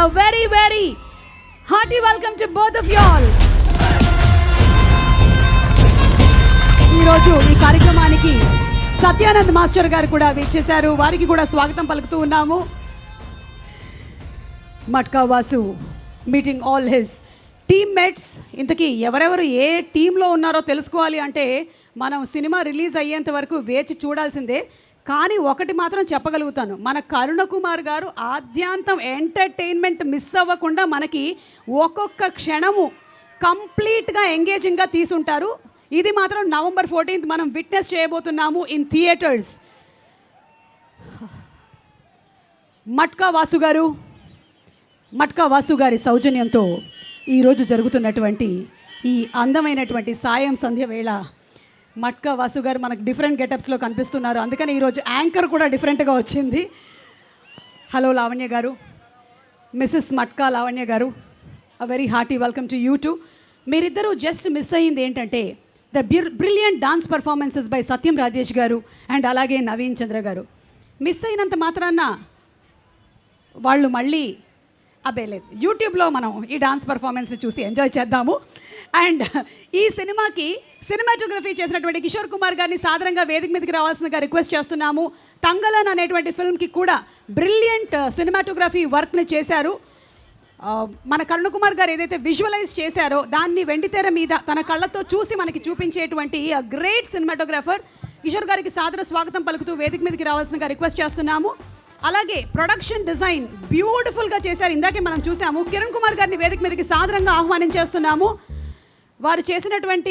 a very, very hearty welcome to both of you all. ఈరోజు ఈ కార్యక్రమానికి Satyanand master గారు కూడా విచ్చేశారు. వారికి కూడా స్వాగతం పలుకుతూ ఉన్నాము. Matka Vasu meeting all his teammates. ఇంతకీ ఎవరెవరు ఏ టీంలో ఉన్నారో తెలుసుకోవాలి అంటే మనం సినిమా రిలీజ్ అయ్యేంత వరకు వేచి చూడాల్సిందే. కానీ ఒకటి మాత్రం చెప్పగలుగుతాను, మన కరుణ కుమార్ గారు ఆద్యాంతం ఎంటర్టైన్మెంట్ మిస్ అవ్వకుండా మనకి ఒక్కొక్క క్షణము కంప్లీట్గా ఎంగేజింగ్గా తీసుంటారు. ఇది మాత్రం November 14th మనం విట్నెస్ చేయబోతున్నాము ఇన్ థియేటర్స్. మట్కా వాసు గారి సౌజన్యంతో ఈరోజు జరుగుతున్నటువంటి ఈ అందమైనటువంటి సాయం సంధ్య వేళ మట్కా వాసు గారు మనకు డిఫరెంట్ గెటప్స్లో కనిపిస్తున్నారు. అందుకని ఈరోజు యాంకర్ కూడా డిఫరెంట్గా వచ్చింది. హలో లావణ్య గారు, మిస్సెస్ మట్కా లావణ్య గారు, a very hearty welcome to you too. మీరిద్దరూ జస్ట్ మిస్ అయ్యింది ఏంటంటే the brilliant dance performances by Satyam Rajesh గారు అండ్ అలాగే నవీన్ చంద్ర గారు. మిస్ అయినంత మాత్రాన వాళ్ళు మళ్ళీ లేదు, యూట్యూబ్లో మనం ఈ డాన్స్ పర్ఫార్మెన్స్ని చూసి ఎంజాయ్ చేద్దాము. అండ్ ఈ సినిమాకి సినిమాటోగ్రఫీ చేసినటువంటి కిషోర్ కుమార్ గారిని సాధారణంగా వేదిక మీదకి రావాల్సిందిగా రిక్వెస్ట్ చేస్తున్నాము. తంగలన్ అనేటువంటి ఫిల్మ్కి కూడా బ్రిలియంట్ సినిమాటోగ్రఫీ వర్క్ని చేశారు. మన కరుణ కుమార్ గారు ఏదైతే విజువలైజ్ చేశారో దాన్ని వెండితెర మీద తన కళ్ళతో చూసి మనకి చూపించేటువంటి గ్రేట్ సినిమాటోగ్రాఫర్ కిషోర్ గారికి సాదర స్వాగతం పలుకుతూ వేదిక మీదకి రావాల్సిందిగా రిక్వెస్ట్ చేస్తున్నాము. అలాగే ప్రొడక్షన్ డిజైన్ బ్యూటిఫుల్గా చేశారు. ఇందాకే మనం చూసాము. కిరణ్ కుమార్ గారిని వేదిక మీదకి సాదరంగా ఆహ్వానించేస్తున్నాము. వారు చేసినటువంటి